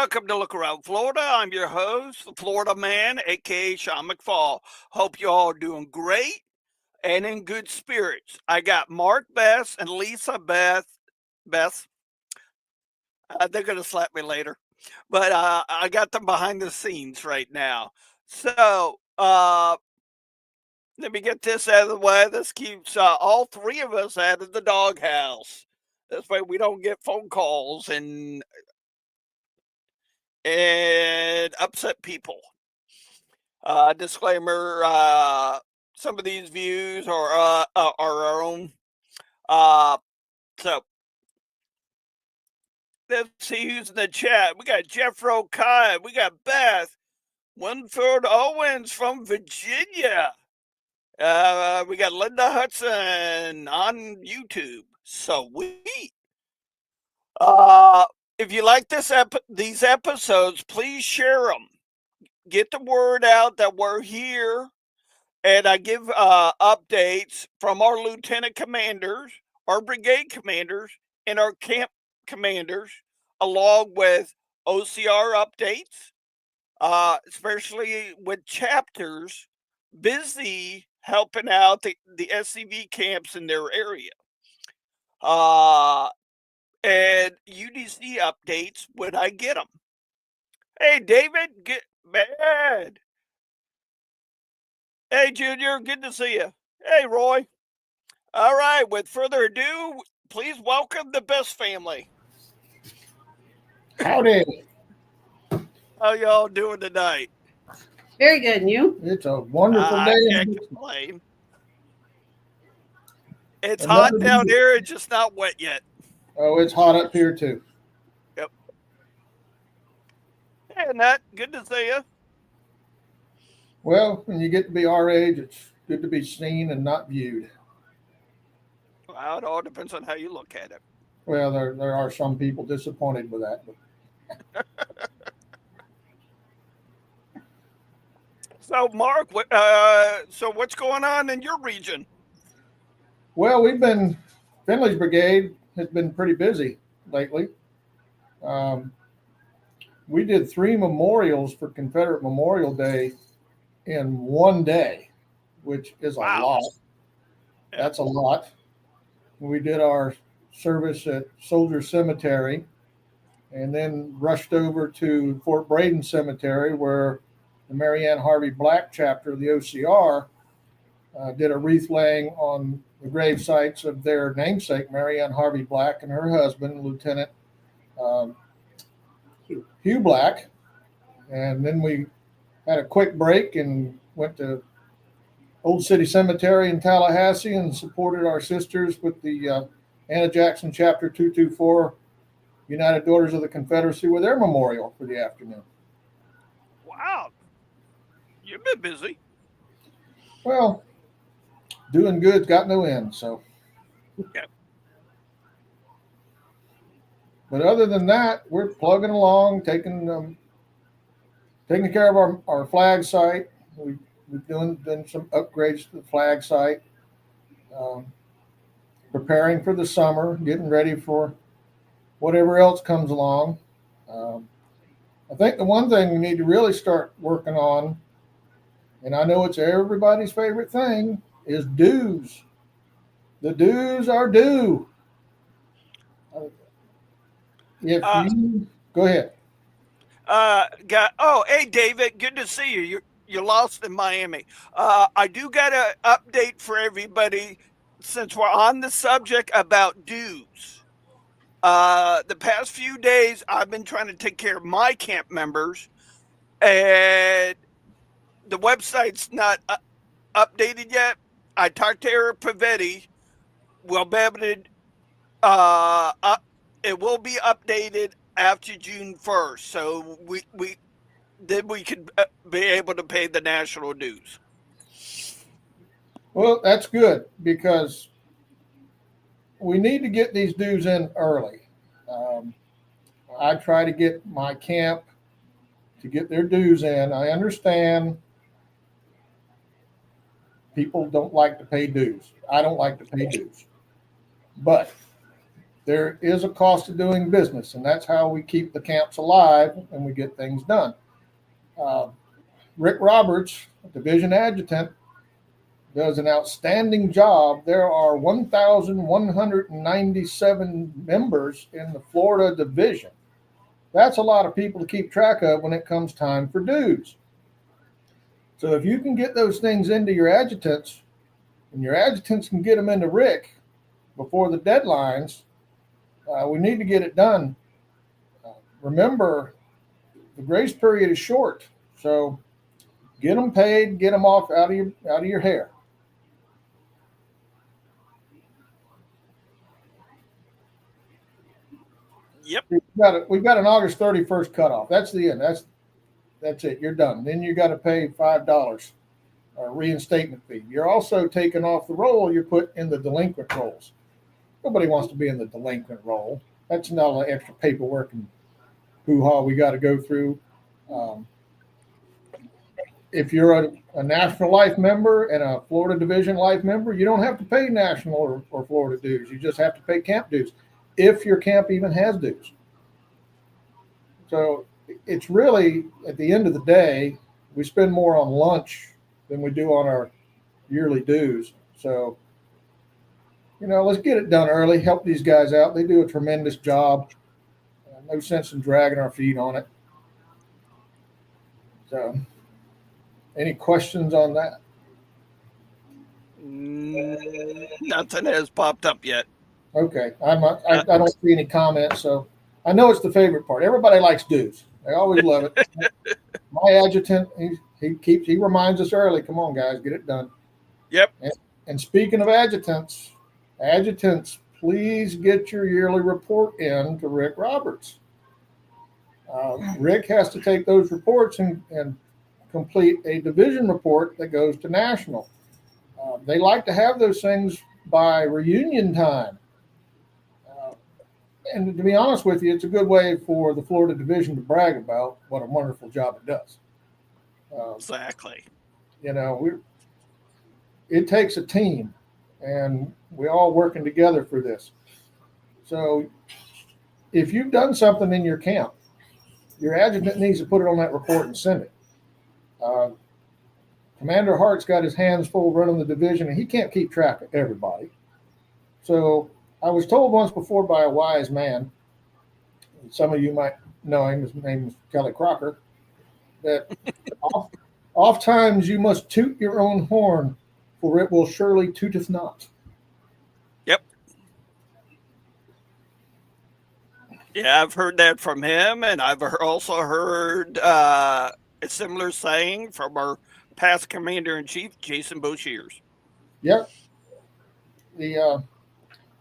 welcome to Look Around Florida. I'm your host, the Florida Man, aka Sean McFall. Hope you all doing great and in good spirits. I got Mark Bess and Lisa Beth. They're gonna slap me later, but I got them behind the scenes right now. So let me get this out of the way. This keeps all three of us out of the doghouse. This way we don't get phone calls and upset people. Disclaimer: some of these views are our own. Uh, so let's see who's in the chat. We got Jeffro Kai. We got Beth Winfield Owens from Virginia. We got Linda Hudson on YouTube. Sweet. If you like these episodes, please share them. Get the word out that we're here, and I give updates from our lieutenant commanders, our brigade commanders, and our camp commanders, along with OCR updates, especially with chapters busy helping out the SCV camps in their area. And UDC updates when I get them. Hey, David, get bad. Hey, Junior, good to see you. Hey, Roy. All right, with further ado, please welcome the Bess family. Howdy. How y'all doing tonight? Very good, and you? It's a wonderful day. I can't complain. It's hot down here, it's just not wet yet. Oh, it's hot up here too. Yep. Hey, Annette, good to see you. Well, when you get to be our age, it's good to be seen and not viewed. Well, it all depends on how you look at it. Well, there are some people disappointed with that. But... So, Mark, so what's going on in your region? Well, Finley's brigade has been pretty busy lately. We did 3 memorials for Confederate Memorial Day in one day, which is a lot. That's a lot. We did our service at Soldier Cemetery and then rushed over to Fort Braden Cemetery, where the Marianne Harvey Black chapter of the OCR did a wreath laying on the grave sites of their namesake, Marianne Harvey Black, and her husband, Lieutenant Hugh Black. And then we had a quick break and went to Old City Cemetery in Tallahassee and supported our sisters with the Anna Jackson Chapter 224 United Daughters of the Confederacy with their memorial for the afternoon. Wow. You've been busy. Well, doing good's got no end, so. Okay. But other than that, we're plugging along, taking care of our flag site. We've done some upgrades to the flag site, preparing for the summer, getting ready for whatever else comes along. I think the one thing we need to really start working on, and I know it's everybody's favorite thing, is dues. The dues are due. Go ahead. Hey, David, good to see you. You're lost in Miami. I do got an update for everybody since we're on the subject about dues. The past few days, I've been trying to take care of my camp members, and the website's not updated yet. I talked to Eric Pavetti. We'll be able to. It will be updated after June 1st, so we could be able to pay the national dues. Well, that's good because we need to get these dues in early. I try to get my camp to get their dues in. I understand people don't like to pay dues. I don't like to pay dues. But there is a cost of doing business, and that's how we keep the camps alive and we get things done. Rick Roberts, division adjutant, does an outstanding job. There are 1,197 members in the Florida division. That's a lot of people to keep track of when it comes time for dues. So if you can get those things into your adjutants, and your adjutants can get them into Rick before the deadlines, we need to get it done. Remember, the grace period is short, so get them paid, get them off out of your hair. Yep. We've got an August 31st cutoff. That's the end. That's it. You're done. Then you got to pay $5 reinstatement fee. You're also taken off the roll. You're put in the delinquent rolls. Nobody wants to be in the delinquent roll. That's not all the extra paperwork and hoo-ha we got to go through. If you're a National Life member and a Florida Division Life member, you don't have to pay national or Florida dues. You just have to pay camp dues, if your camp even has dues. So it's really, at the end of the day, we spend more on lunch than we do on our yearly dues. So, let's get it done early, help these guys out. They do a tremendous job. No sense in dragging our feet on it. So, any questions on that? Nothing has popped up yet. Okay, I don't see any comments, so I know it's the favorite part. Everybody likes dues; they always love it. My adjutant, he reminds us early. Come on, guys, get it done. Yep. And speaking of adjutants, please get your yearly report in to Rick Roberts. Rick has to take those reports and complete a division report that goes to national. They like to have those things by reunion time. And to be honest with you, it's a good way for the Florida division to brag about what a wonderful job it does. Exactly. It takes a team, and we're all working together for this. So if you've done something in your camp, your adjutant needs to put it on that report and send it. Commander Hart's got his hands full running the division, and he can't keep track of everybody. So I was told once before by a wise man, some of you might know him, his name is Kelly Crocker, that oft times you must toot your own horn, for it will surely tooteth not. Yep. Yeah, I've heard that from him, and I've also heard a similar saying from our past Commander-in-Chief, Jason Boshiers. Yep.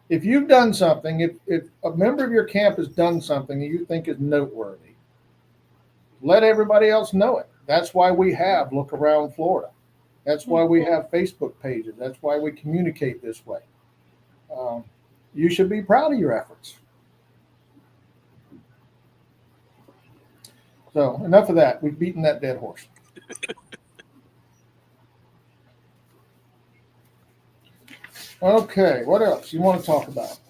If you've done something, if a member of your camp has done something that you think is noteworthy, let everybody else know it. That's why we have Look Around Florida. That's why we have Facebook pages. That's why we communicate this way. You should be proud of your efforts. So enough of that. We've beaten that dead horse. Okay, what else you want to talk about?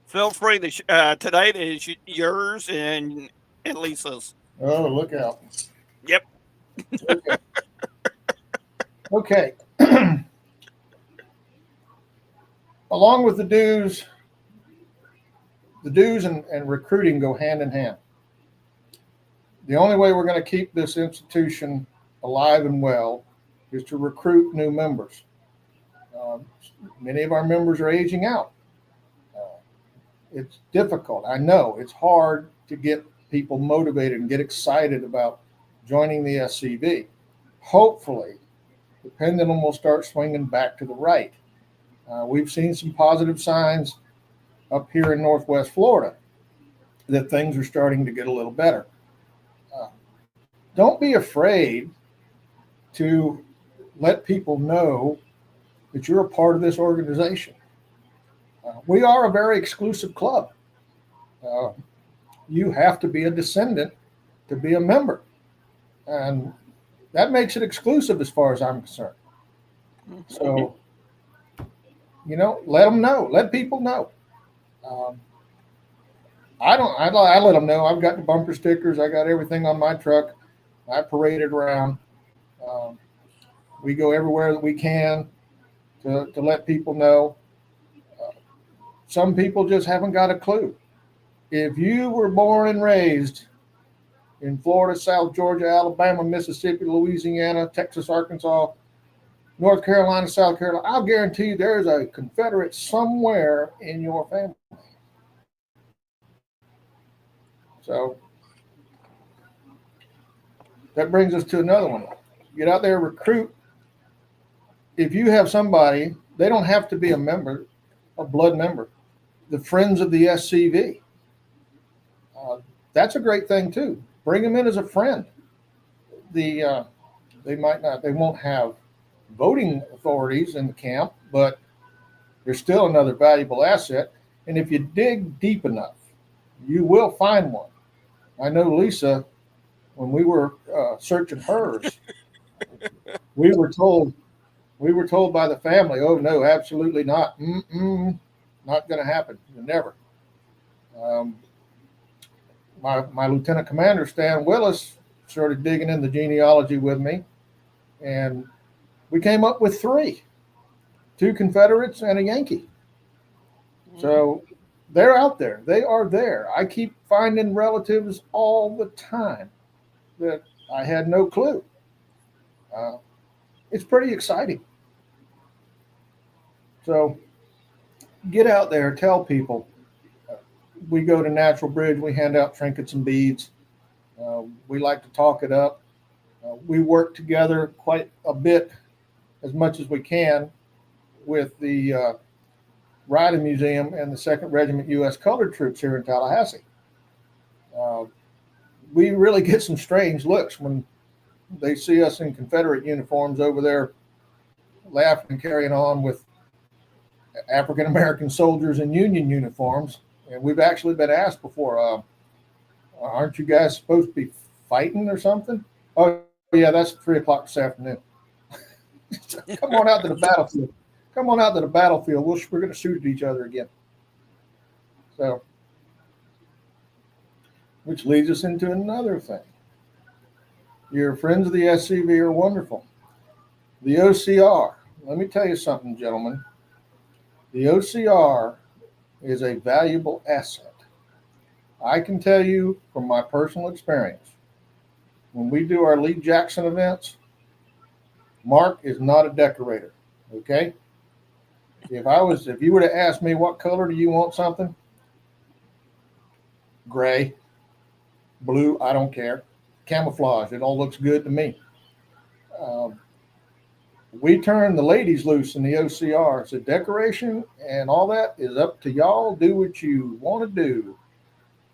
Feel free to tonight is yours and Lisa's. Oh, look out. Yep. Okay. Along with the dues and recruiting go hand in hand. The only way we're going to keep this institution alive and well is to recruit new members. Many of our members are aging out. It's difficult. I know it's hard to get people motivated and get excited about joining the SCV. Hopefully, the pendulum will start swinging back to the right. We've seen some positive signs up here in Northwest Florida that things are starting to get a little better. Don't be afraid to let people know that you're a part of this organization. We are a very exclusive club. You have to be a descendant to be a member. And that makes it exclusive as far as I'm concerned. So, let them know. Let people know. I let them know I've got the bumper stickers. I got everything on my truck. I parade it around. Um, we go everywhere that we can to let people know. Uh, some people just haven't got a clue. If you were born and raised in Florida, South Georgia, Alabama, Mississippi, Louisiana, Texas, Arkansas, North Carolina, South Carolina, I'll guarantee you there's a Confederate somewhere in your family. So that brings us to another one. Get out there, recruit. If you have somebody, they don't have to be a member, a blood member. The Friends of the SCV, uh, that's a great thing too. Bring them in as a friend. They might not, they won't have voting authorities in the camp, but they're still another valuable asset. And if you dig deep enough, you will find one. I know Lisa, when we were searching hers, we were told by the family, "Oh no, absolutely not. Not going to happen. Never." Um, my lieutenant commander Stan Willis started digging in the genealogy with me, and we came up with two Confederates and a Yankee. So they're out there. They are there. I keep finding relatives all the time that I had no clue. Uh, it's pretty exciting. So get out there, tell people. We go to Natural Bridge, we hand out trinkets and beads. We like to talk it up. We work together quite a bit, as much as we can, with the Riding Museum and the 2nd Regiment U.S. Colored Troops here in Tallahassee. Uh, we really get some strange looks when they see us in Confederate uniforms over there laughing and carrying on with African American soldiers in Union uniforms. And we've actually been asked before, aren't you guys supposed to be fighting or something? Oh, yeah, that's 3 o'clock this afternoon. Come on out to the battlefield. Come on out to the battlefield. We're going to shoot at each other again. So, which leads us into another thing. Your friends of the SCV are wonderful. The OCR, let me tell you something, gentlemen. The OCR is a valuable asset. I can tell you from my personal experience, when we do our Lee Jackson events, Mark is not a decorator. Okay? If you were to ask me what color do you want something? Gray, blue, I don't care. Camouflage, it all looks good to me. Um, we turn the ladies loose in the OCR. So decoration and all that is up to y'all. Do what you want to do.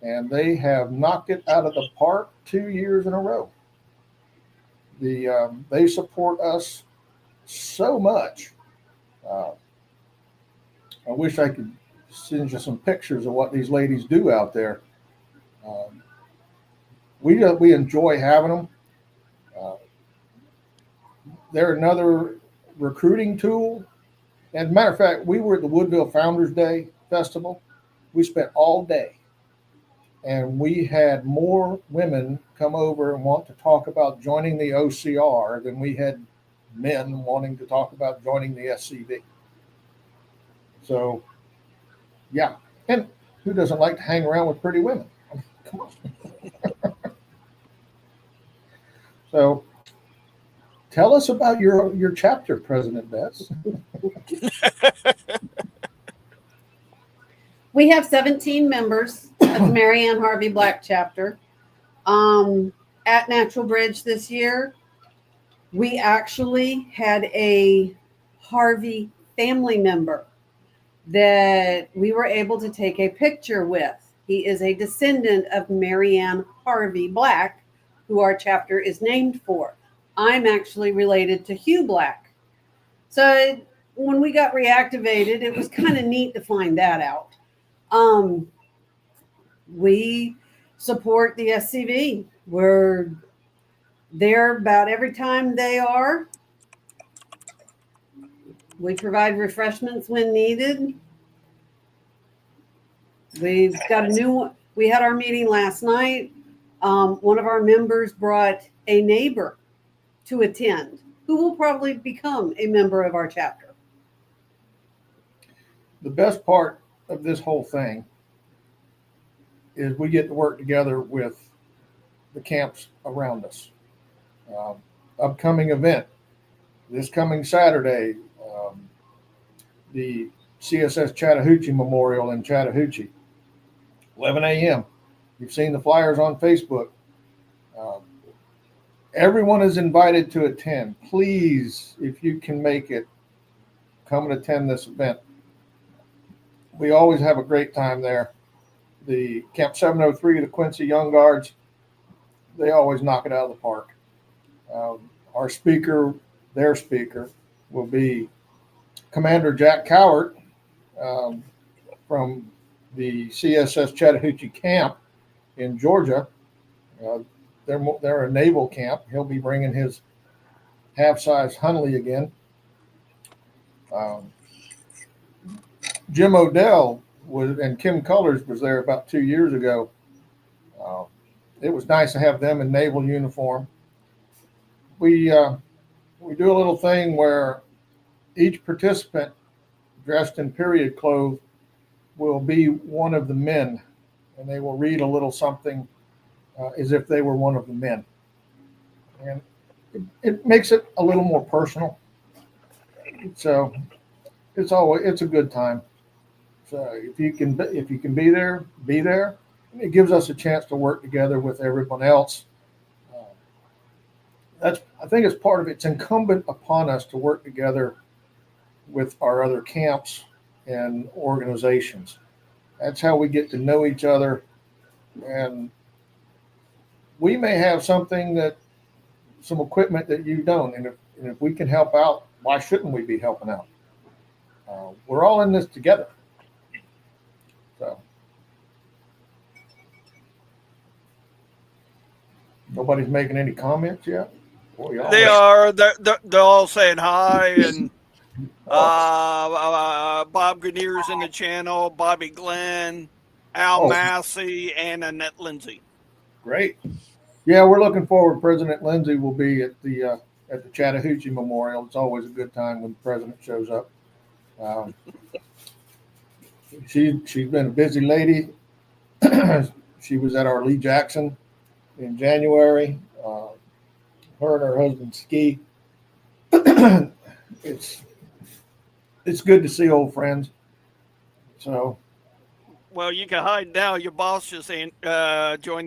And they have knocked it out of the park 2 years in a row. They support us so much. Uh, I wish I could send you some pictures of what these ladies do out there. Um, we enjoy having them. Uh, they're another recruiting tool. As a matter of fact, we were at the Woodville Founders Day Festival. We spent all day, and we had more women come over and want to talk about joining the OCR than we had men wanting to talk about joining the SCV. So, yeah. And who doesn't like to hang around with pretty women? Come on. So, tell us about your chapter, President Bess. We have 17 members of the Mary Ann Harvey Black chapter. At Natural Bridge this year, we actually had a Harvey family member that we were able to take a picture with. He is a descendant of Mary Ann Harvey Black, who our chapter is named for. I'm actually related to Hugh Black. So when we got reactivated, it was kind of neat to find that out. We support the SCV. We're there about every time they are. We provide refreshments when needed. We've got a new one. We had our meeting last night. One of our members brought a neighbor to attend who will probably become a member of our chapter. The best part of this whole thing is we get to work together with the camps around us. Upcoming event this coming Saturday, the CSS Chattahoochee Memorial in Chattahoochee, 11 a.m. You've seen the flyers on Facebook. Everyone is invited to attend. Please, if you can make it, come and attend this event. We always have a great time there. The Camp 703, the Quincy Young Guards, they always knock it out of the park. Our speaker, their speaker, will be Commander Jack Cowart from the CSS Chattahoochee Camp in Georgia. They're a naval camp. He'll be bringing his half-size Hunley again. Jim Odell and Kim Cullors was there about 2 years ago. It was nice to have them in naval uniform. We do a little thing where each participant dressed in period clothes will be one of the men, and they will read a little something as if they were one of the men. And it makes it a little more personal. So it's a good time. So if you can be there, be there. It gives us a chance to work together with everyone else. I think it's part of it. It's incumbent upon us to work together with our other camps and organizations. That's how we get to know each other. And we may have some equipment that you don't. And if we can help out, why shouldn't we be helping out? We're all in this together. So nobody's making any comments yet? Boy, they are. They're all saying hi, and Bob Grenier's in the channel, Bobby Glenn, Al Massey, and Annette Lindsay. Great. Yeah, we're looking forward. President Lindsay will be at the Chattahoochee Memorial. It's always a good time when the president shows up. She's been a busy lady. She was at our Lee Jackson in January. Her and her husband ski. It's good to see old friends. So, well, you can hide now. Your boss just joined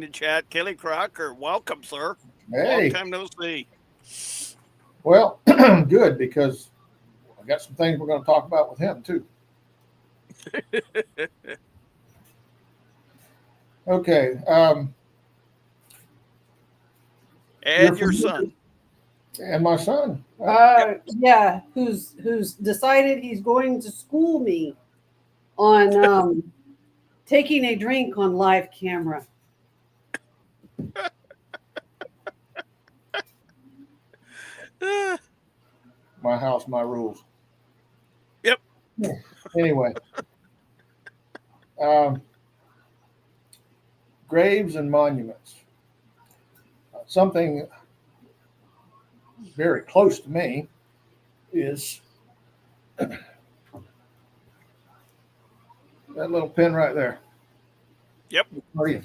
the chat. Kelly Crocker, welcome, sir. Hey, long time no see. Well, good, because I got some things we're going to talk about with him too. Okay. And your son. And my son. Yeah, who's decided he's going to school me on taking a drink on live camera. My house, my rules. Yep. Anyway. Graves and monuments. Something very close to me is that little pin right there. Yep. Like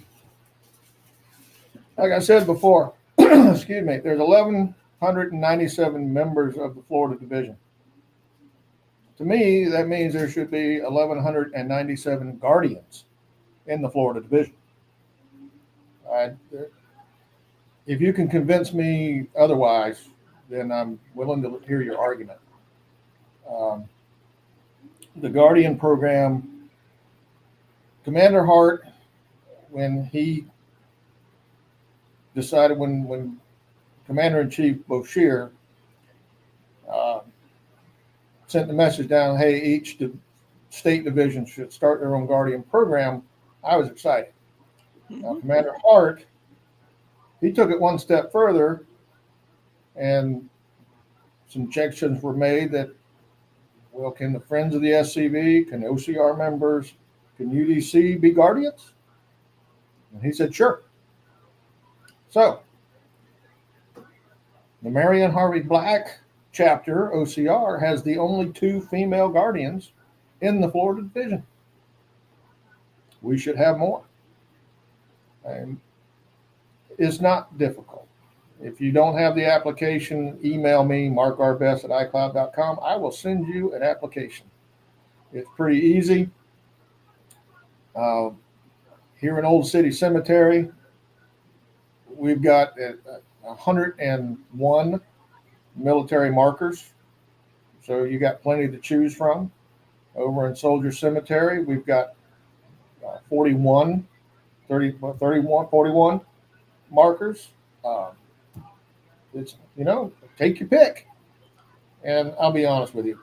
I said before, excuse me, there's 1,197 members of the Florida Division. To me, that means there should be 1,197 guardians in the Florida Division. If you can convince me otherwise, then I'm willing to hear your argument. The Guardian program, Commander Hart, when he decided, when Commander-in-Chief Boshear sent the message down, hey, each state division should start their own Guardian program, I was excited. Now, Commander Hart, he took it one step further, and some objections were made that, well, can the Friends of the SCV, can OCR members, can UDC be guardians? And he said, sure. So the Marion Harvey Black chapter, OCR, has the only 2 female guardians in the Florida division. We should have more. And it's not difficult. If you don't have the application, email me, markrbess@icloud.com. I will send you an application. It's pretty easy. Here in Old City Cemetery, we've got 101 military markers. So you got plenty to choose from. Over in Soldier Cemetery, we've got 41 markers. It's, take your pick. And I'll be honest with you.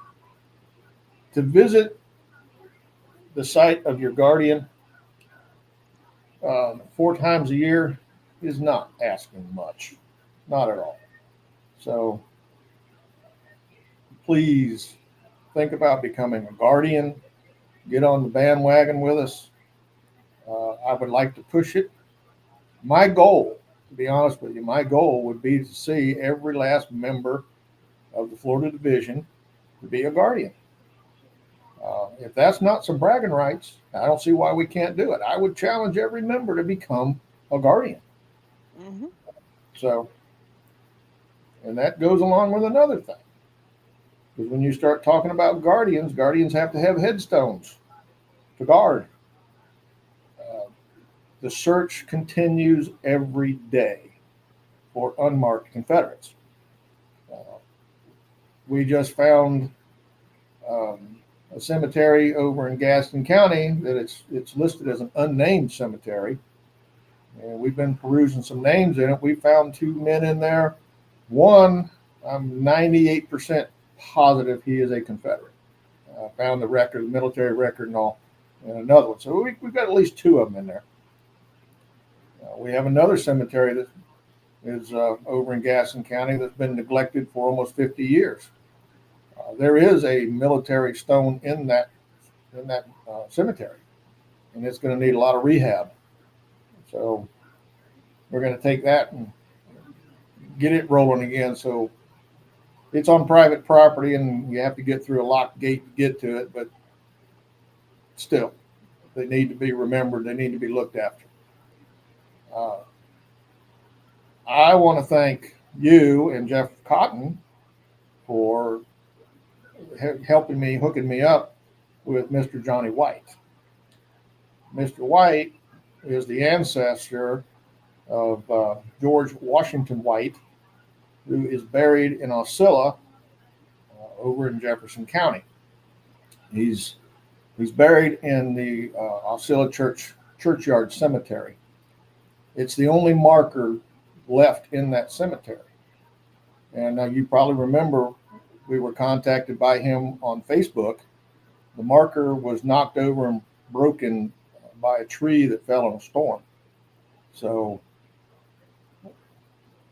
To visit the site of your guardian 4 times a year is not asking much. Not at all. So please think about becoming a guardian. Get on the bandwagon with us. I would like to push it. My goal, to be honest with you, my goal would be to see every last member of the Florida Division to be a guardian. If that's not some bragging rights, I don't see why we can't do it. I would challenge every member to become a guardian. Mm-hmm. So, and that goes along with another thing. Because when you start talking about guardians, guardians have to have headstones to guard. The search continues every day for unmarked Confederates. We just found a cemetery over in Gaston County that it's listed as an unnamed cemetery. And we've been perusing some names in it. We found 2 men in there. One, I'm 98% positive he is a Confederate. Found the record, the military record and all, and another one. So we've got at least 2 of them in there. We have another cemetery that is over in Gaston County that's been neglected for almost 50 years. There is a military stone in that cemetery, and it's going to need a lot of rehab. So we're going to take that and get it rolling again. So it's on private property, and you have to get through a locked gate to get to it, but still, they need to be remembered. They need to be looked after. I want to thank you and Jeff Cotton for helping me, hooking me up with Mr. Johnny White. Mr. White is the ancestor of George Washington White, who is buried in Osceola over in Jefferson County. He's buried in the Osceola Churchyard Cemetery. It's the only marker left in that cemetery. And you probably remember we were contacted by him on Facebook. The marker was knocked over and broken by a tree that fell in a storm. So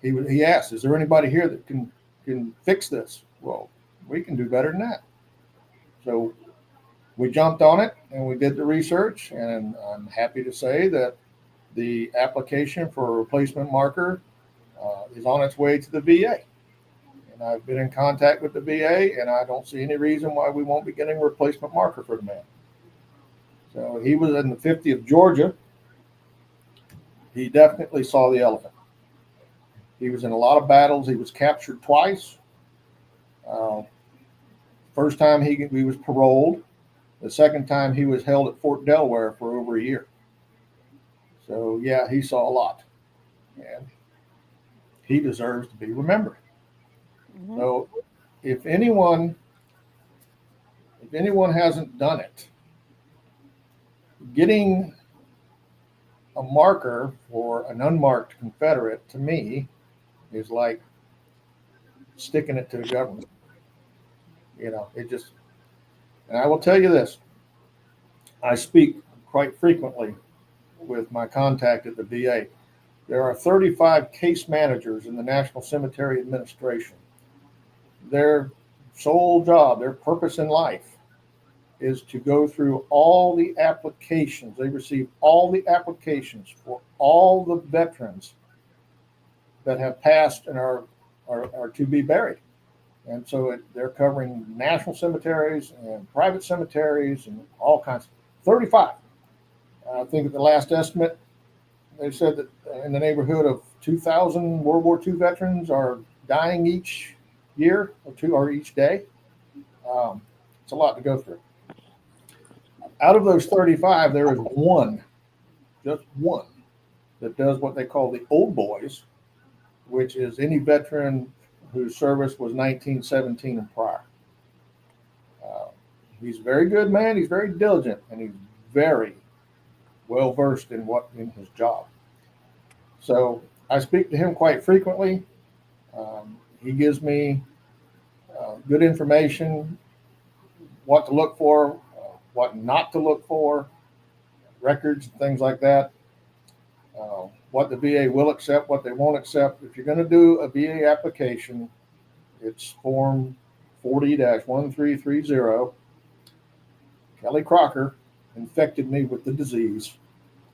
he asked, is there anybody here that can fix this? Well, we can do better than that. So we jumped on it and we did the research, and I'm happy to say that the application for a replacement marker is on its way to the VA. And I've been in contact with the VA, and I don't see any reason why we won't be getting a replacement marker for the man. So he was in the 50th Georgia. He definitely saw the elephant. He was in a lot of battles. He was captured twice. First time he was paroled. The second time he was held at Fort Delaware for over a year. So yeah, he saw a lot, and he deserves to be remembered. Mm-hmm. So if anyone hasn't done it, getting a marker for an unmarked Confederate, to me, is like sticking it to the government. It just, and I will tell you this, I speak quite frequently with my contact at the VA. There are 35 case managers in the National Cemetery Administration. Their sole job, their purpose in life, is to go through all the applications. They receive all the applications for all the veterans that have passed and are to be buried. And so they're covering national cemeteries and private cemeteries and all kinds. 35. I think at the last estimate, they said that in the neighborhood of 2,000 World War II veterans are dying each year or each day. It's a lot to go through. Out of those 35, there is one, just one, that does what they call the old boys, which is any veteran whose service was 1917 and prior. He's a very good man. He's very diligent, and he's very well versed in his job. So I speak to him quite frequently. He gives me good information, what to look for, what not to look for, records, things like that. What the VA will accept, what they won't accept. If you're going to do a VA application, it's Form 40-1330. Kelly Crocker infected me with the disease.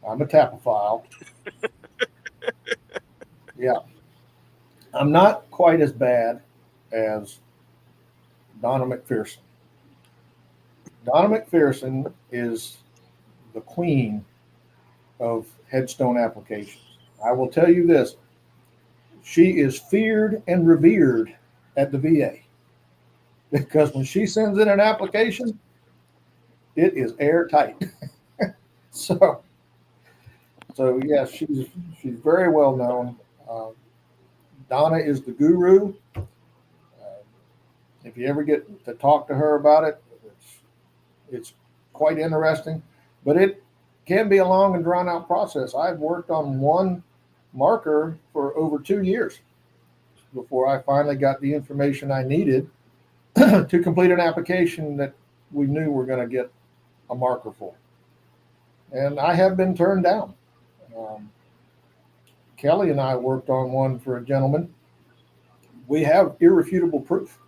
I'm a tapophile. Yeah. I'm not quite as bad as Donna McPherson. Donna McPherson is the queen of headstone applications. I will tell you this. She is feared and revered at the VA because when she sends in an application, it is airtight. So yes, she's very well known. Donna is the guru. If you ever get to talk to her about it, it's quite interesting, but it can be a long and drawn out process. I've worked on one marker for over 2 years before I finally got the information I needed to complete an application that we knew we're going to get a marker for. And I have been turned down. Kelly and I worked on one for a gentleman. We have irrefutable proof,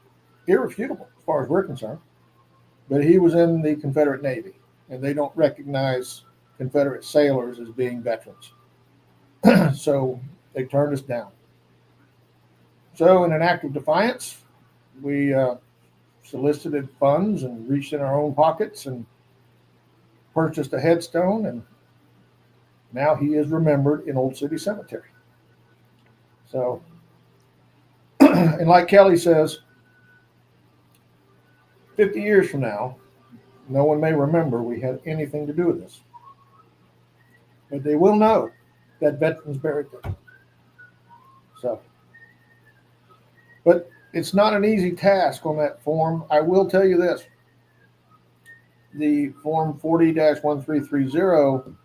irrefutable as far as we're concerned, but he was in the Confederate Navy, and they don't recognize Confederate sailors as being veterans. So they turned us down. So in an act of defiance, we solicited funds and reached in our own pockets and purchased a headstone, and now he is remembered in Old City Cemetery. So, and like Kelly says, 50 years from now, no one may remember we had anything to do with this. But they will know that veterans buried there. So, but it's not an easy task on that form. I will tell you this. The Form 40-1330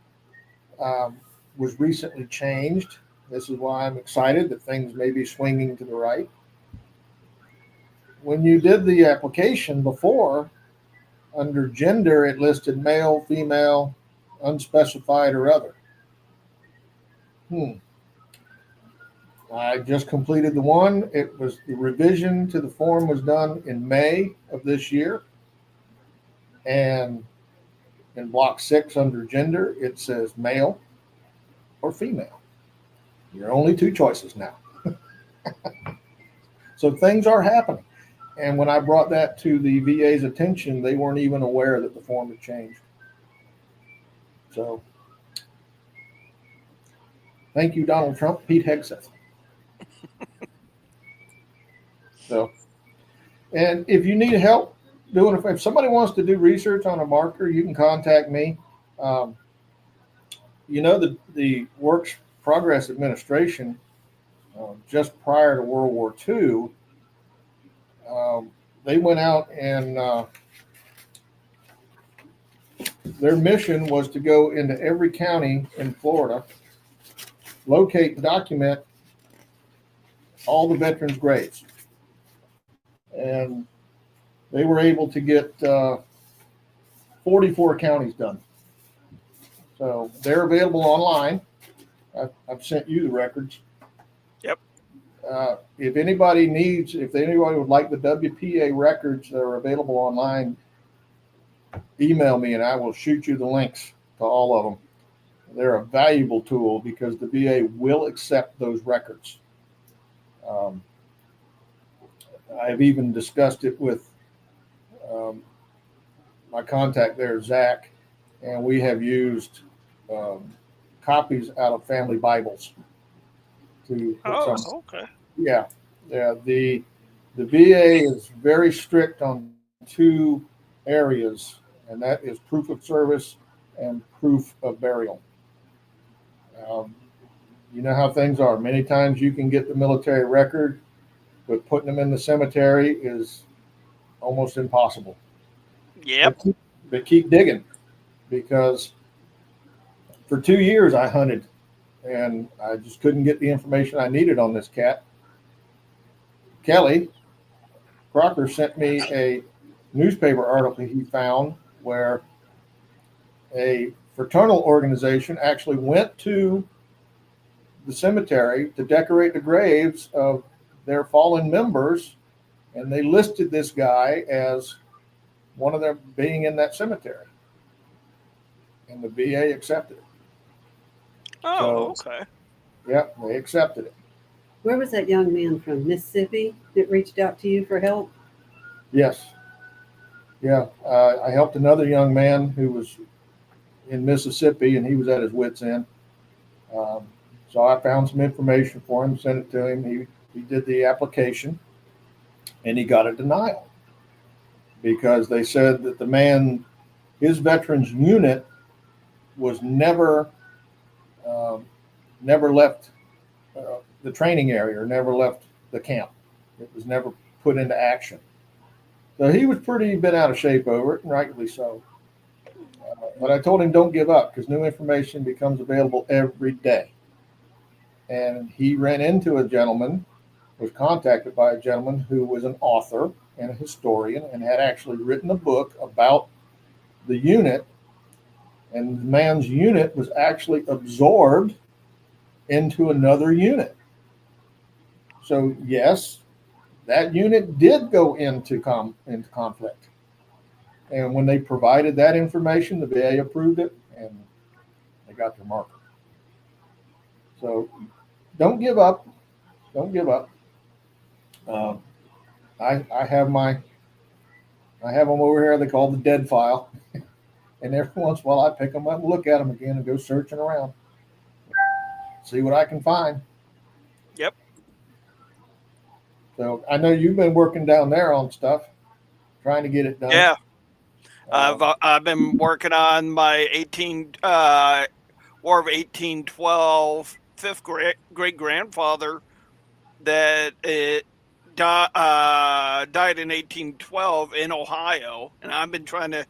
was recently changed. This is why I'm excited that things may be swinging to the right. When you did the application before, under gender, it listed male, female, unspecified, or other. I just completed the one. It was the revision to the form was done in May of this year. And in block 6 under gender, it says male or female. There are only 2 choices now. So things are happening. And when I brought that to the VA's attention, they weren't even aware that the form had changed. So thank you, Donald Trump, Pete Hegseth. So, and if you need help doing it, if somebody wants to do research on a marker, you can contact me. The Works Progress Administration, just prior to World War II, they went out and their mission was to go into every county in Florida, locate and document all the veterans' graves. And they were able to get 44 counties done. So they're available online. I've sent you the records. Yep. If anybody would like the WPA records that are available online, email me and I will shoot you the links to all of them. They're a valuable tool because the VA will accept those records. I've even discussed it with my contact there, Zach, and we have used copies out of family Bibles to put some. Okay. Yeah, yeah. The VA is very strict on two areas, and that is proof of service and proof of burial. Um, you know how things are. Many times you can get the military record, but putting them in the cemetery is almost impossible. Yep. But keep digging, because for 2 years I hunted and I just couldn't get the information I needed on this cat. Kelly Crocker sent me a newspaper article he found where a fraternal organization actually went to the cemetery to decorate the graves of their fallen members, and they listed this guy as one of them being in that cemetery, and the VA accepted it. Oh, So, okay. yeah, they accepted it. Where was that young man from? Mississippi that reached out to you for help? Yes. Yeah. I helped another young man who was in Mississippi and he was at his wits' end. So I found some information for him, sent it to him. He did the application and he got a denial because they said that the man, his veterans unit was never left the training area or never left the camp. It was never put into action. So he was pretty bent out of shape over it, and rightly so. But I told him don't give up because new information becomes available every day. And he ran into a gentleman, was contacted by a gentleman who was an author and a historian and had actually written a book about the unit. And the man's unit was actually absorbed into another unit. So yes, that unit did go into conflict. And when they provided that information, the VA approved it and they got their marker. So don't give up. Don't give up. I have them over here. They call the dead file. And every once in a while I pick them up and look at them again and go searching around. See what I can find. Yep. So I know you've been working down there on stuff, trying to get it done. Yeah. I've been working on my War of 1812 fifth great grandfather that died in 1812 in Ohio, and I've been trying to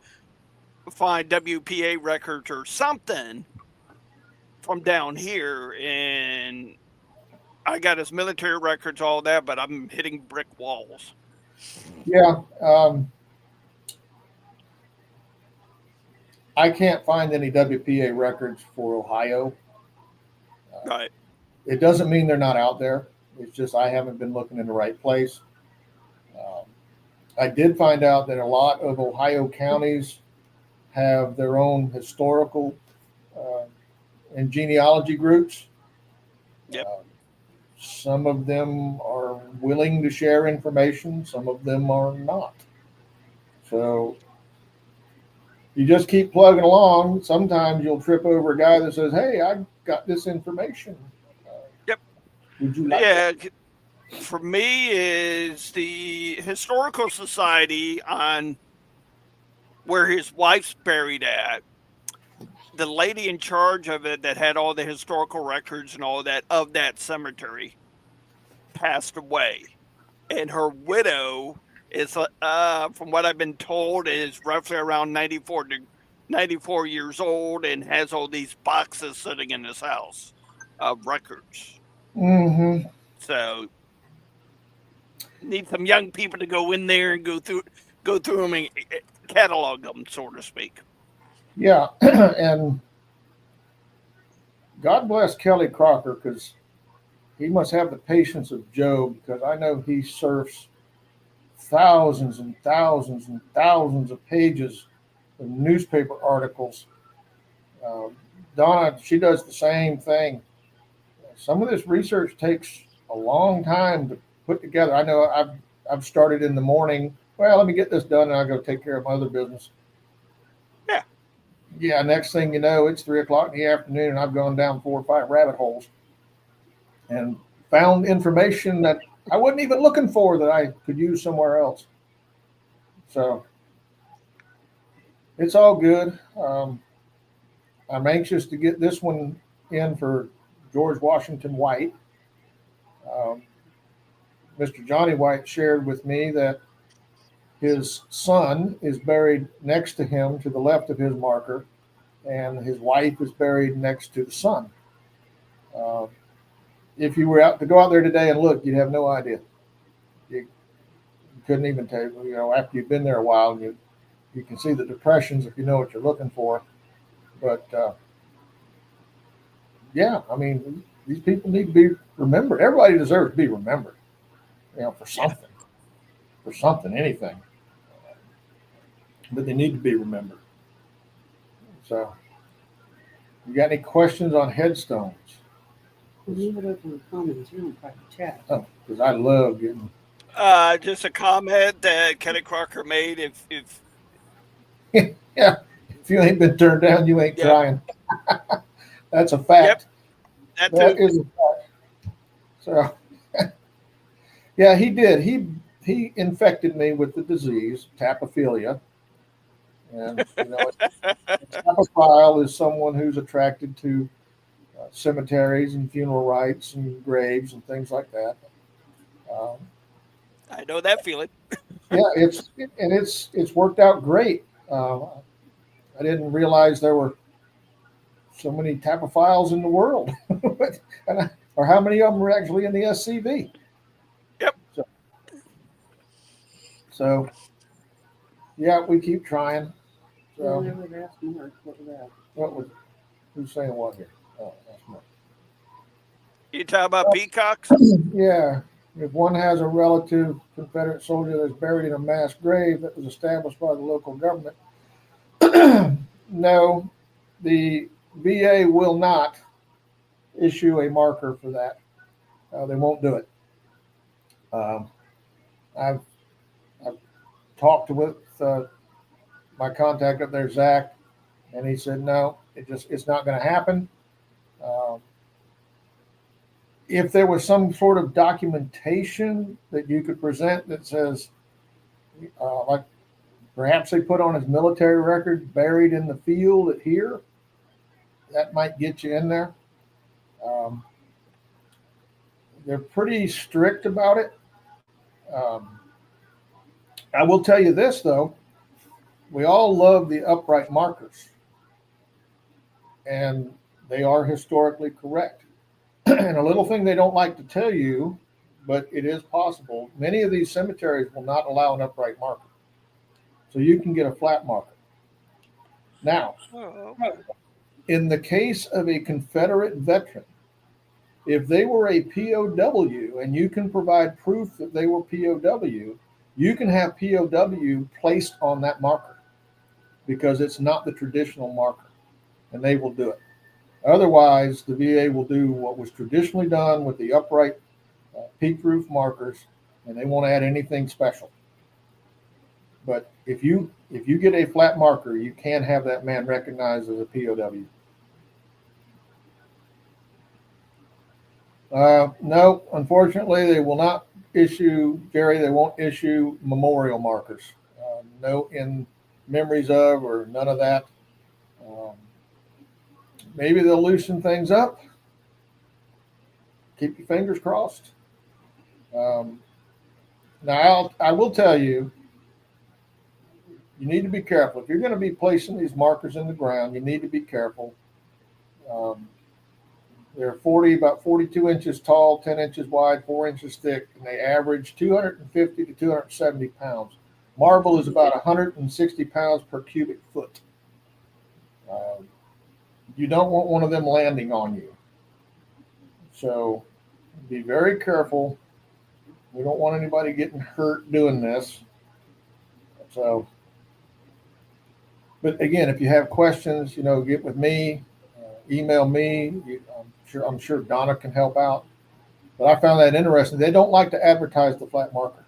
find WPA records or something from down here, and I got his military records, all that, but I'm hitting brick walls. Yeah. I can't find any WPA records for Ohio. Right. It doesn't mean they're not out there. It's just I haven't been looking in the right place. I did find out that a lot of Ohio counties have their own historical and genealogy groups. Yep. Some of them are willing to share information. Some of them are not. So you just keep plugging along. Sometimes you'll trip over a guy that says, "Hey, I got this information. Yep. Would you like that?" For me is the Historical Society on where his wife's buried at. The lady in charge of it that had all the historical records and all that of that cemetery passed away. And her widow is, from what I've been told, is roughly around 94 years old and has all these boxes sitting in his house of records. Mm-hmm. So need some young people to go in there and go through them and catalog them, so to speak. Yeah, and God bless Kelly Crocker because he must have the patience of Job, because I know he surfs thousands and thousands and thousands of pages the newspaper articles. Donna, she does the same thing. Some of this research takes a long time to put together. I know I've started in the morning. Well, let me get this done, and I go take care of my other business. Yeah. Yeah. Next thing you know, it's 3 o'clock in the afternoon, and I've gone down 4 or 5 rabbit holes and found information that I wasn't even looking for that I could use somewhere else. So it's all good. I'm anxious to get this one in for George Washington White. Um, Mr. Johnny White shared with me that his son is buried next to him to the left of his marker, and his wife is buried next to the son. Uh, if you were out to go out there today and look, you'd have no idea. You couldn't even tell you, after you've been there a while, and you can see the depressions if you know what you're looking for. But yeah, I mean, these people need to be remembered. Everybody deserves to be remembered, for something, anything. But they need to be remembered. So, you got any questions on headstones? Leave it open in the comments. You're on private chat. Oh, because I love getting. Just a comment that Kenny Crocker made. If Yeah, if you ain't been turned down, you ain't Yep. trying. That's a fact. That That too. is a fact. So, yeah, he did. He infected me with the disease, tapophilia. And, a tapophile is someone who's attracted to cemeteries and funeral rites and graves and things like that. Um, I know that feeling. yeah, it's worked out great. I didn't realize there were so many tapophiles in the world, or how many of them are actually in the SCV. Yep. So yeah, we keep trying. Well, So I would ask Mark what was that. what was who's saying what here? Oh, that's Mark. You talk about peacocks? Yeah. If one has a relative Confederate soldier that's buried in a mass grave that was established by the local government, no, the VA will not issue a marker for that. They won't do it. Um, I've talked with my contact up there, Zach, and he said no, it's not going to happen. Um, if there was some sort of documentation that you could present that says, like perhaps they put on his military record buried in the field at here, that might get you in there. Um, they're pretty strict about it. Um, I will tell you this though, we all love the upright markers, and they are historically correct. And a little thing they don't like to tell you, but it is possible, many of these cemeteries will not allow an upright marker. So you can get a flat marker. Now, in the case of a Confederate veteran, if they were a POW and you can provide proof that they were POW, you can have POW placed on that marker because it's not the traditional marker, and they will do it. Otherwise, the VA will do what was traditionally done with the upright peak roof markers, and they won't add anything special. But if you get a flat marker, you can have that man recognized as a POW. No, unfortunately, they will not issue, Jerry, they won't issue memorial markers. No in memories of or none of that. Maybe they'll loosen things up. Keep your fingers crossed. Now, I will tell you, you need to be careful. If you're going to be placing these markers in the ground, you need to be careful. They're about 42 inches tall, 10 inches wide, 4 inches thick, and they average 250 to 270 pounds. Marble is about 160 pounds per cubic foot. You don't want one of them landing on you. So be very careful. We don't want anybody getting hurt doing this. So But again, if you have questions, get with me, email me. I'm sure Donna can help out. But I found that interesting. They don't like to advertise the flat marker.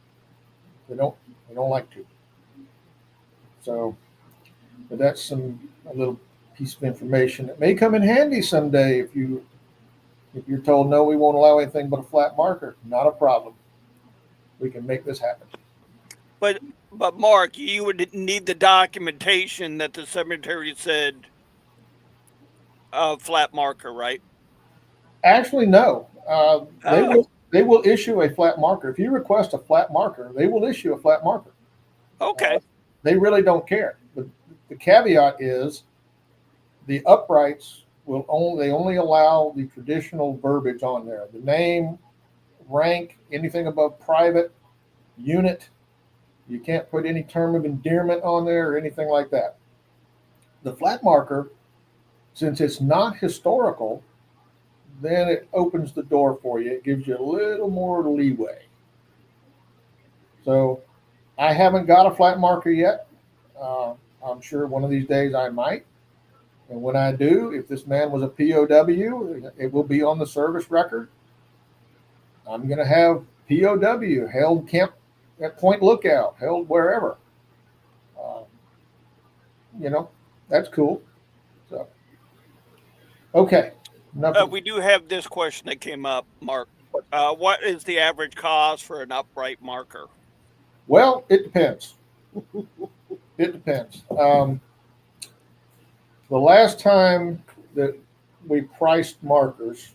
They don't. They don't like to. So, but that's a little piece of information that may come in handy someday if you're told no, we won't allow anything but a flat marker. Not a problem. We can make this happen. But Mark, you would need the documentation that the cemetery said flat marker, right? Actually, no. Oh, They will issue a flat marker. If you request a flat marker, they will issue a flat marker. okay. They really don't care. But the caveat is the uprights they only allow the traditional verbiage on there. The name, rank, anything above private, unit. You can't put any term of endearment on there or anything like that. The flat marker, since it's not historical, then it opens the door for you. It gives you a little more leeway. So I haven't got a flat marker yet. I'm sure one of these days I might. And when I do, if this man was a POW, it will be on the service record. I'm going to have POW, held camp at Point Lookout, held wherever. Uh, that's cool. So, okay. We do have this question that came up, Mark. What is the average cost for an upright marker? Well, it depends. It depends. The last time that we priced markers,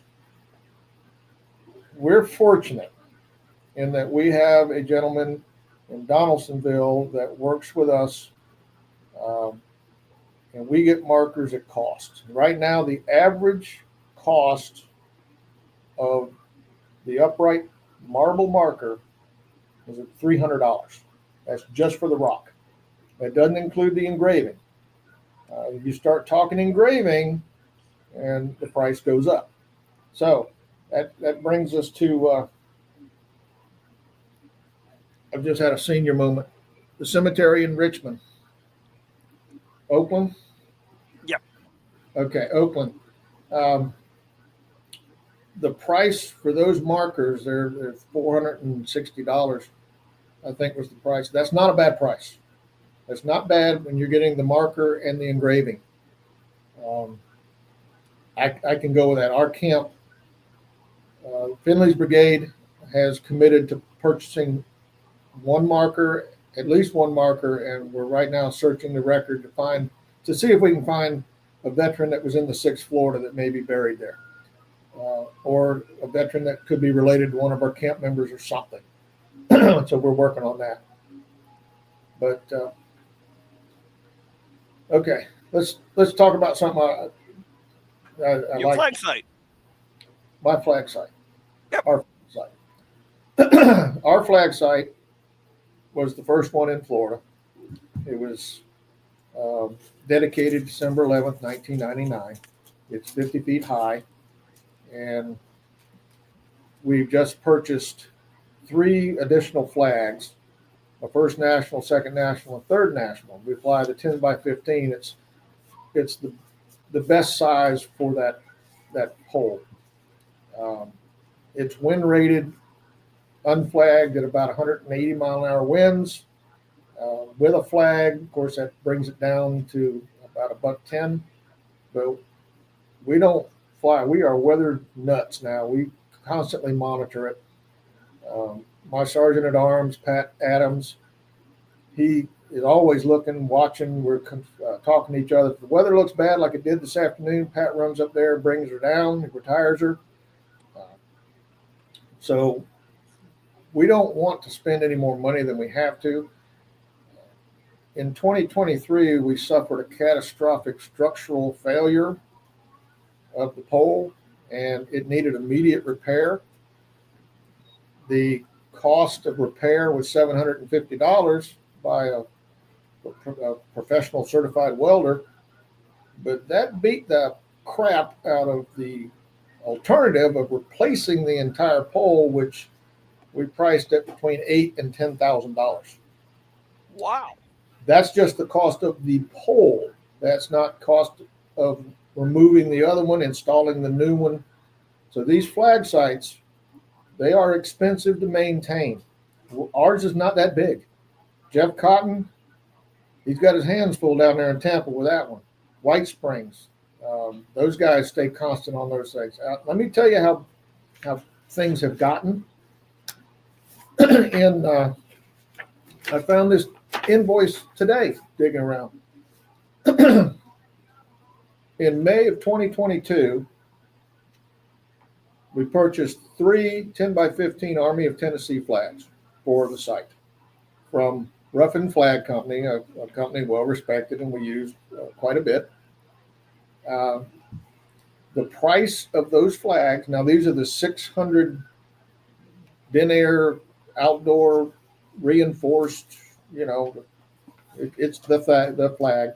we're fortunate in that we have a gentleman in Donaldsonville that works with us, and we get markers at cost. Right now, the average cost of the upright marble marker is at $300. That's just for the rock. That doesn't include the engraving. You start talking engraving, and the price goes up. So that brings us to. I've just had a senior moment. The cemetery in Richmond, Oakland. Yep. Okay, Oakland. The price for those markers, they're $460. I think was the price. That's not a bad price. That's not bad when you're getting the marker and the engraving. I can go with that. Our camp, Finley's Brigade, has committed to purchasing one marker, at least one marker, and we're right now searching the record to see if we can find a veteran that was in the 6th Florida that may be buried there, or a veteran that could be related to one of our camp members or something. So we're working on that. But okay, let's talk about something I Your like. flag site. My flag site. Yep. Our flag site. Our flag site was the first one in Florida. It was dedicated December 11th, 1999. It's 50 feet high, and we've just purchased 3 additional flags: a first national, second national, and third national. We fly the 10 by 15. It's the best size for that pole. It's wind rated, unflagged at about 180 mile an hour winds. With a flag, of course, that brings it down to about $110. But we don't fly. We are weather nuts now. We constantly monitor it. My sergeant at arms, Pat Adams, he is always looking, watching. We're talking to each other. If the weather looks bad, like it did this afternoon, Pat runs up there, brings her down, retires her. So we don't want to spend any more money than we have to. In 2023, we suffered a catastrophic structural failure of the pole, and it needed immediate repair. The cost of repair was $750 by a professional certified welder, but that beat the crap out of the alternative of replacing the entire pole, which we priced at between $8,000 and $10,000. Wow. That's just the cost of the pole. That's not cost of removing the other one, installing the new one. So these flag sites, they are expensive to maintain. Ours is not that big. Jeff Cotton, he's got his hands full down there in Tampa with that one. White Springs, those guys stay constant on those things. Let me tell you how things have gotten. And I found this invoice today digging around. In May of 2022, we purchased 3 10x15 Army of Tennessee flags for the site from Ruffin Flag Company, a company well respected and we use quite a bit. The price of those flags, now these are the 600 denier outdoor reinforced, it's the flag.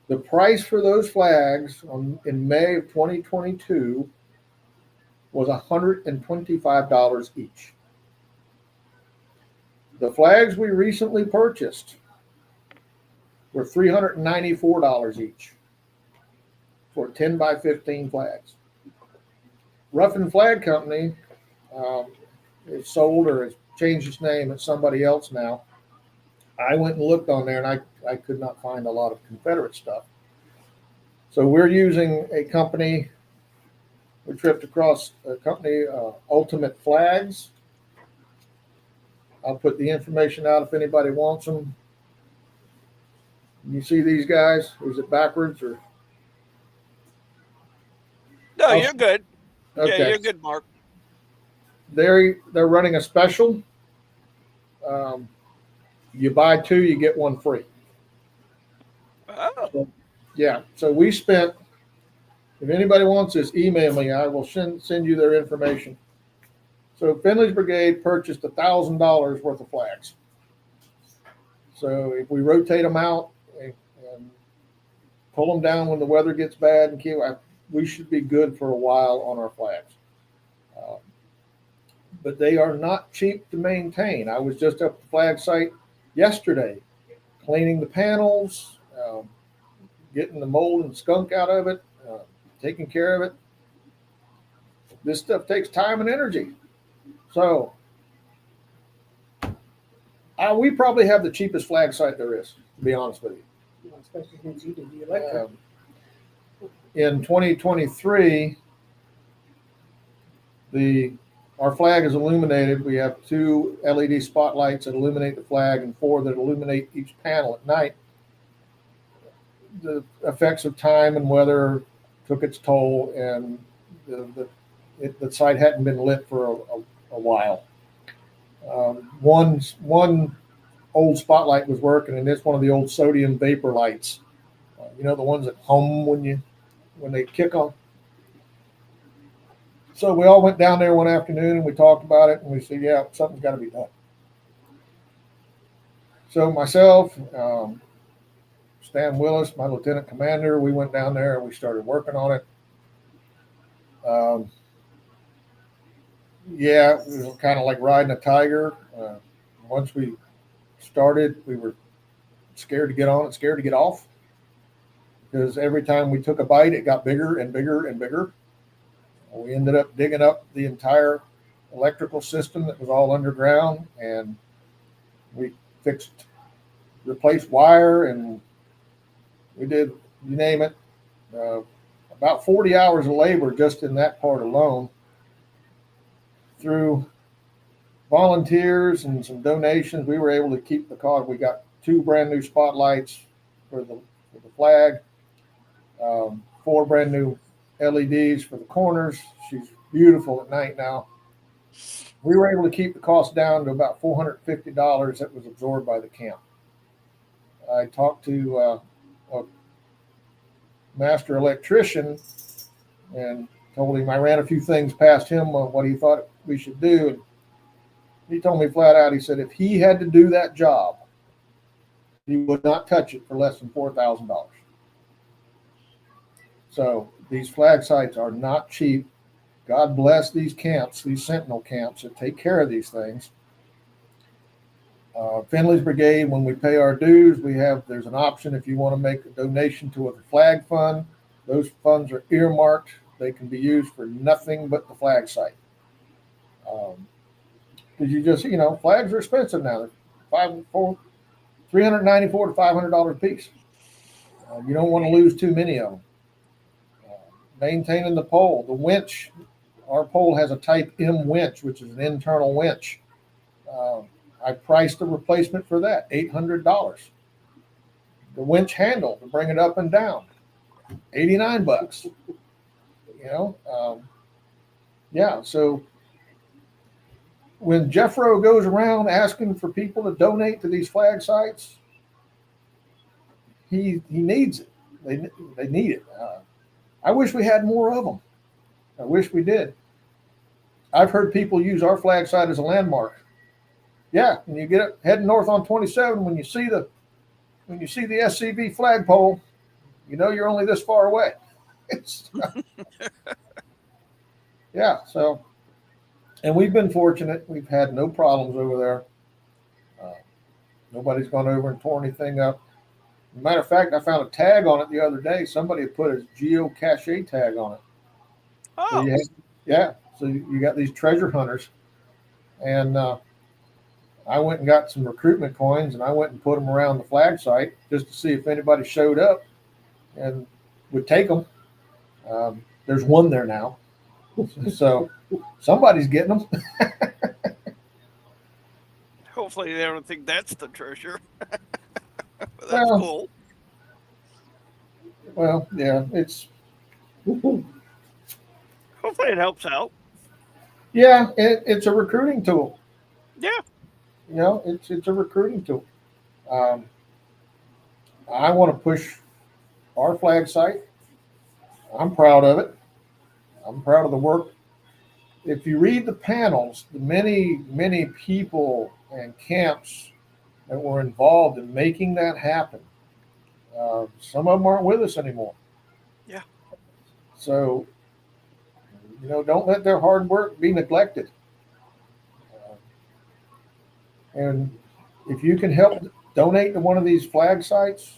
The price for those flags in May of 2022 was $125 each. The flags we recently purchased were $394 each for 10x15 flags. Ruffin Flag Company is sold or has changed its name. It's somebody else now. I went and looked on there and I could not find a lot of Confederate stuff. So we're using a company. We tripped across a company, Ultimate Flags. I'll put the information out if anybody wants them. You see these guys? Is it backwards or? No, you're good. Okay. Yeah, you're good, Mark. They're running a special. You buy 2, you get 1 free. Oh. So, yeah. So we spent. If anybody wants this, email me. I will send you their information. So Finley's Brigade purchased $1,000 worth of flags. So if we rotate them out and pull them down when the weather gets bad, and we should be good for a while on our flags. But they are not cheap to maintain. I was just up at the flag site yesterday, cleaning the panels, getting the mold and skunk out of it, taking care of it. This stuff takes time and energy. So we probably have the cheapest flag site there is, to be honest with you. Especially since you do the electric. In 2023, our flag is illuminated. We have 2 LED spotlights that illuminate the flag and 4 that illuminate each panel at night. The effects of time and weather took its toll, and the site hadn't been lit for a while. One old spotlight was working, and it's one of the old sodium vapor lights. The ones that hum when they kick on. So we all went down there one afternoon and we talked about it, and we said, yeah, something's got to be done. So myself, Stan Willis, my lieutenant commander, we went down there and we started working on it. Yeah, it was kind of like riding a tiger. Once we started, we were scared to get on it, scared to get off, because every time we took a bite, it got bigger and bigger and bigger. We ended up digging up the entire electrical system that was all underground, and we replaced wire, and we did, you name it, about 40 hours of labor just in that part alone. Through volunteers and some donations, we were able to keep the cost. We got 2 brand new spotlights for the flag, 4 brand new LEDs for the corners. She's beautiful at night now. We were able to keep the cost down to about $450 that was absorbed by the camp. I talked to a master electrician and told him, I ran a few things past him on what he thought we should do. And he told me flat out, he said, if he had to do that job, he would not touch it for less than $4,000. So these flag sites are not cheap. God bless these camps, these sentinel camps that take care of these things. Finley's Brigade, when we pay our dues, there's an option if you want to make a donation to a flag fund. Those funds are earmarked. They can be used for nothing but the flag site. Because flags are expensive now. They're $394 to $500 a piece. You don't want to lose too many of them. Maintaining the pole, the winch. Our pole has a Type M winch, which is an internal winch. I priced a replacement for that, $800. The winch handle to bring it up and down, $89. So when Jeffro goes around asking for people to donate to these flag sites, he needs it. They need it. I wish we had more of them. I wish we did. I've heard people use our flag site as a landmark. Yeah, when you get up heading north on 27, when you see the SCV flagpole, you're only this far away. So, and we've been fortunate. We've had no problems over there. Nobody's gone over and torn anything up. Matter of fact, I found a tag on it the other day. Somebody had put a geocache tag on it. Oh. So you got these treasure hunters. And I went and got some recruitment coins, and I went and put them around the flag site just to see if anybody showed up and would take them. There's one there now. So somebody's getting them. Hopefully they don't think that's the treasure. That's Well, cool. Well, yeah, Hopefully it helps out. Yeah, it's a recruiting tool. Yeah. It's a recruiting tool. I want to push our flag site. I'm proud of it. I'm proud of the work. If you read the panels, the many people and camps that were involved in making that happen, some of them aren't with us anymore. Yeah. So, don't let their hard work be neglected. And if you can help donate to one of these flag sites,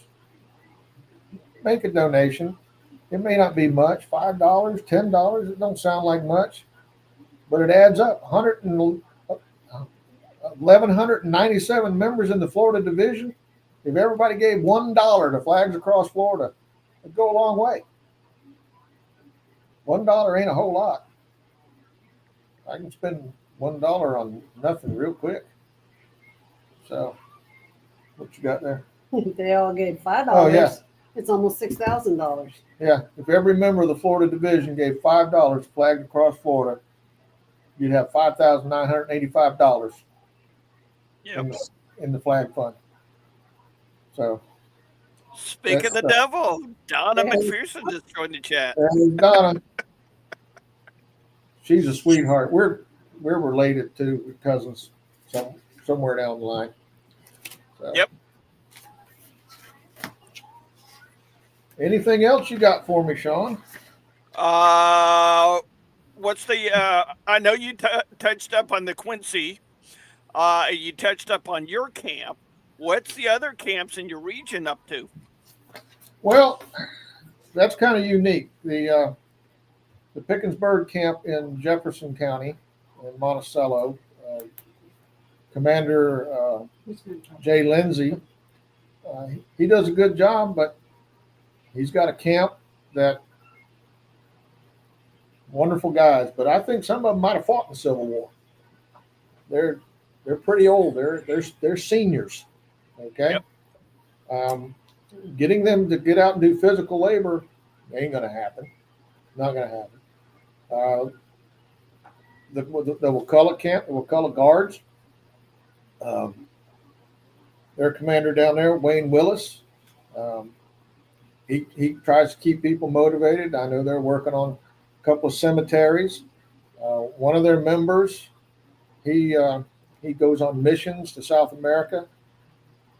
make a donation. It may not be much, $5, $10. It don't sound like much, but it adds up. 1,197 members in the Florida division. If everybody gave $1 to Flags Across Florida, it'd go a long way. $1 ain't a whole lot. I can spend $1 on nothing real quick. So, what you got there? They all gave $5. Oh, yeah. It's almost $6,000. Yeah, if every member of the Florida division gave $5 to Flags Across Florida, you'd have $5,985 in the flag fund. So, Speak of the devil, Donna McPherson just joined the chat. Donna, she's a sweetheart. We're related to cousins somewhere down the line. So. Yep. Anything else you got for me, Sean? What's the? I know you touched up on the Quincy. You touched up on your camp. What's the other camps in your region up to? Well, that's kind of unique. The Pickensburg camp in Jefferson County in Monticello, Commander Jay Lindsay, he does a good job, but he's got a camp that wonderful guys, but I think some of them might have fought in the Civil War. They're pretty old. They're seniors. Okay. Yep. Getting them to get out and do physical labor ain't going to happen. Not going to happen. The Wakulla camp, the Wakulla Guards. Their commander down there, Wayne Willis. He tries to keep people motivated. I know they're working on a couple of cemeteries. One of their members, he goes on missions to South America.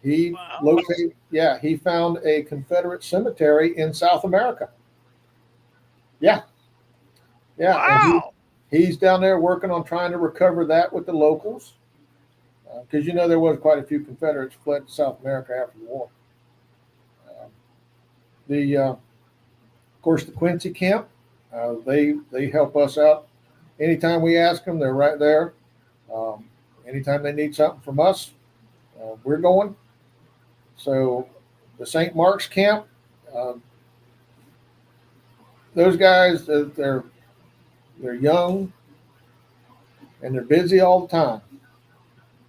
He found a Confederate cemetery in South America. Yeah. Wow. He's down there working on trying to recover that with the locals. because there was quite a few Confederates fled to South America after the war. Of course, the Quincy camp, they help us out. Anytime we ask them, they're right there. Anytime they need something from us, we're going. So the St. Mark's camp, those guys, they're young and they're busy all the time,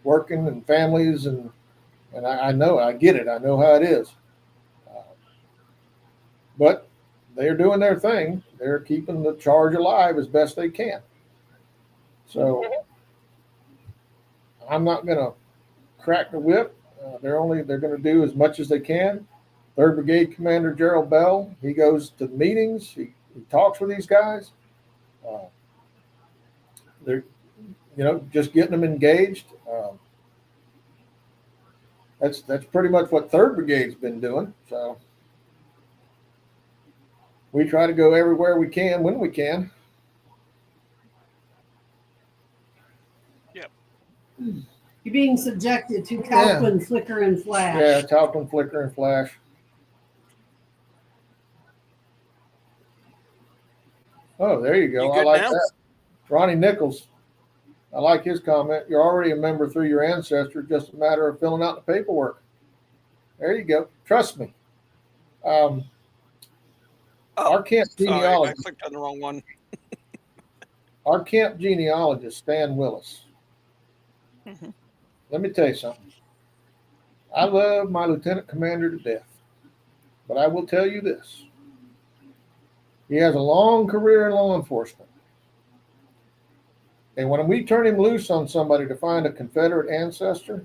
working and families, and I know, I get it, I know how it is, but they're doing their thing. They're keeping the charge alive as best they can. So I'm not going to crack the whip. They're going to do as much as they can. 3rd Brigade Commander Gerald Bell, he goes to meetings. He talks with these guys. They're just getting them engaged. That's pretty much what 3rd Brigade's been doing. So we try to go everywhere we can when we can. Yep. You're being subjected to Talcum, Flicker, and Flash. Yeah, Talcum, Flicker, and Flash. Oh, there you go. I like that. Ronnie Nichols. I like his comment. You're already a member through your ancestor. Just a matter of filling out the paperwork. There you go. Trust me. Our camp genealogist. I clicked on the wrong one. Our camp genealogist, Stan Willis. Mm-hmm. Let me tell you something. I love my lieutenant commander to death, but I will tell you this. He has a long career in law enforcement. And when we turn him loose on somebody to find a Confederate ancestor,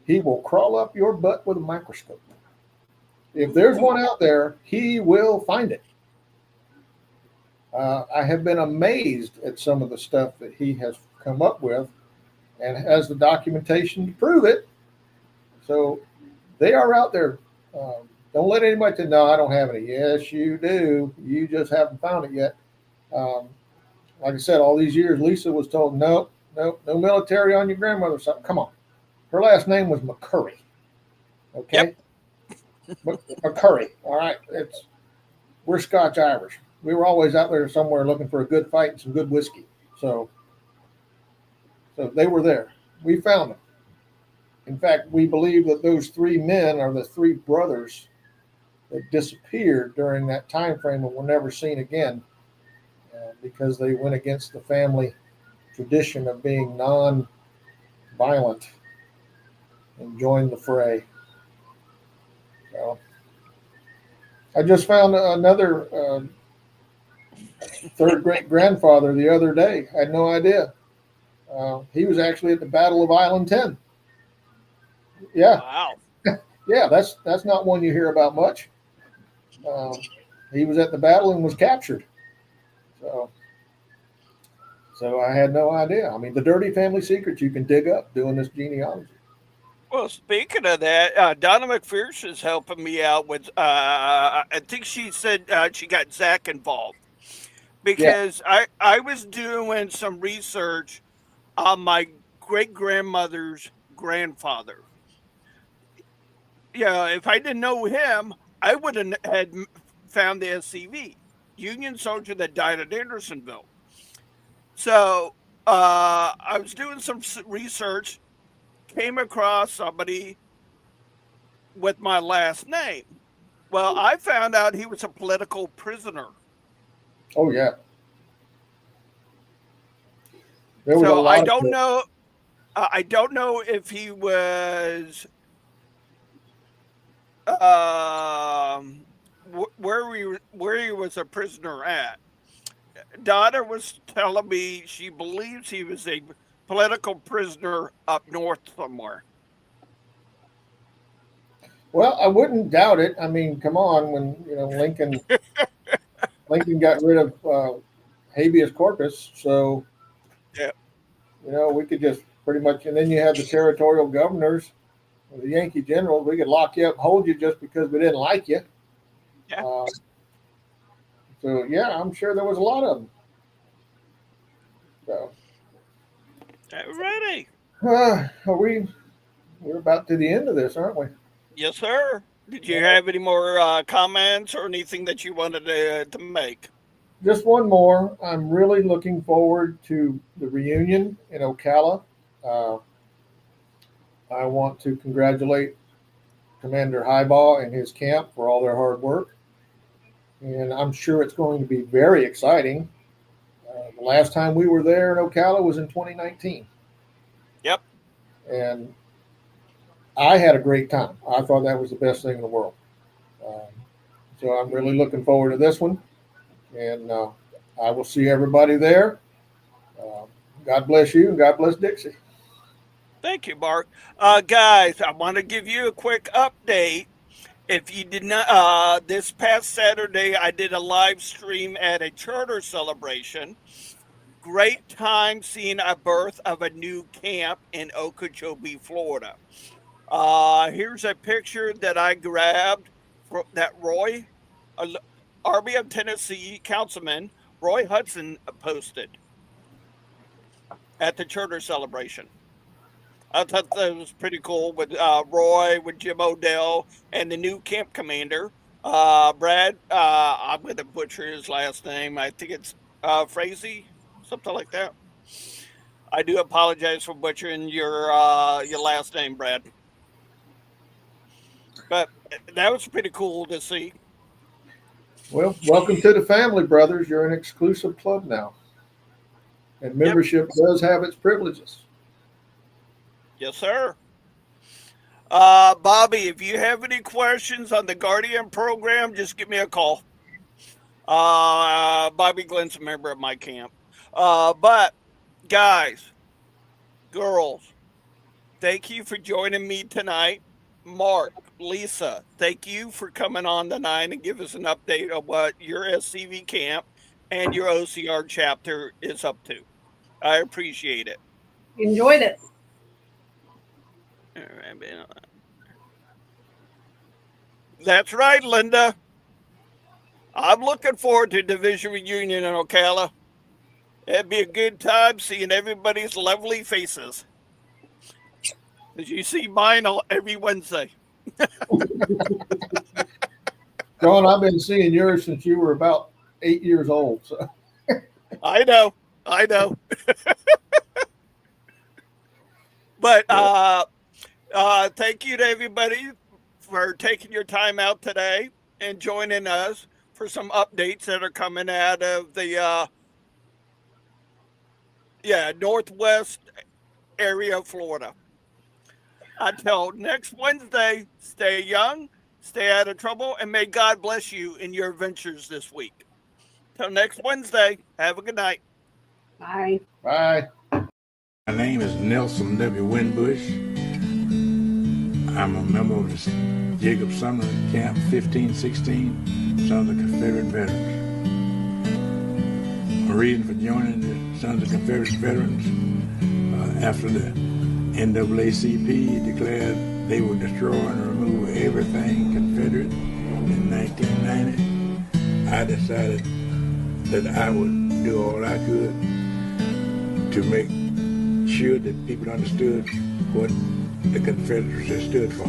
he will crawl up your butt with a microscope. If there's one out there, he will find it. I have been amazed at some of the stuff that he has come up with and has the documentation to prove it. So they are out there. Don't let anybody say, no, I don't have any. Yes, you do. You just haven't found it yet. Like I said, all these years, Lisa was told, no military on your grandmother's side. Come on. Her last name was McCurry. Okay? Yep. McCurry. All right. We're Scotch Irish. We were always out there somewhere looking for a good fight and some good whiskey. So they were there. We found them. In fact, we believe that those 3 men are the 3 brothers that disappeared during that time frame and were never seen again because they went against the family tradition of being non-violent and joined the fray. So I just found another 3rd great grandfather the other day. I had no idea. He was actually at the Battle of Island 10. Yeah. Wow. Yeah, that's not one you hear about much. He was at the battle and was captured. So I had no idea. I mean, the dirty family secrets you can dig up doing this genealogy. Well, speaking of that, Donna McPherson is helping me out with. I think she said she got Zach involved because I was doing some research on my great grandmother's grandfather. Yeah, if I didn't know him, I would have had found the SCV, Union soldier that died at Andersonville. So I was doing some research, came across somebody with my last name. Well, I found out he was a political prisoner. Oh yeah. So I don't know. I don't know if he was where he was a prisoner at. Donna was telling me she believes he was a political prisoner up north somewhere. Well, I wouldn't doubt it. I mean, come on, when Lincoln got rid of habeas corpus, so yeah, we could just pretty much, and then you have the territorial governors, the Yankee generals. We could lock you up, hold you just because we didn't like you. Yeah. So yeah, I'm sure there was a lot of them. So ready. We're about to the end of this, aren't we? Yes, sir. Did you have any more comments or anything that you wanted to make? Just one more. I'm really looking forward to the reunion in Ocala. Uh, I want to congratulate Commander Highbaugh and his camp for all their hard work. And I'm sure it's going to be very exciting. The last time we were there in Ocala was in 2019. Yep. And I had a great time. I thought that was the best thing in the world. Um, so I'm really looking forward to this one. And I will see everybody there. Uh, God bless you and God bless Dixie. Thank you, Mark. Guys, I want to give you a quick update. If you did not, this past Saturday, I did a live stream at a charter celebration. Great time seeing a birth of a new camp in Okeechobee, Florida. Here's a picture that I grabbed that Roy, Army of Tennessee councilman Roy Hudson posted at the charter celebration. I thought that was pretty cool with Roy, with Jim Odell, and the new camp commander, Brad. I'm going to butcher his last name. I think it's Frazee, something like that. I do apologize for butchering your last name, Brad. But that was pretty cool to see. Well, welcome to the family, brothers. You're an exclusive club now. And membership does have its privileges. Yes, sir. Bobby, if you have any questions on the Guardian program, just give me a call. Bobby Glenn's a member of my camp. But guys, girls, thank you for joining me tonight. Mark, Lisa, thank you for coming on tonight and give us an update of what your SCV camp and your OCR chapter is up to. I appreciate it. Enjoyed it. That's right, Linda. I'm looking forward to division reunion in Ocala. It'd be a good time seeing everybody's lovely faces. As you see mine every Wednesday. John, I've been seeing yours since you were about 8 years old. So. I know. But thank you to everybody for taking your time out today and joining us for some updates that are coming out of the northwest area of Florida. Until next Wednesday, stay young, stay out of trouble, and may God bless you in your adventures this week. Till next Wednesday, have a good night. Bye. Bye. My name is Nelson W. Winbush. I'm a member of the Jacob Sumner Camp 1516 Sons of Confederate Veterans. My reason for joining the Sons of Confederate Veterans after the NAACP declared they would destroy and remove everything Confederate in 1990, I decided that I would do all I could to make sure that people understood what the Confederacy stood for.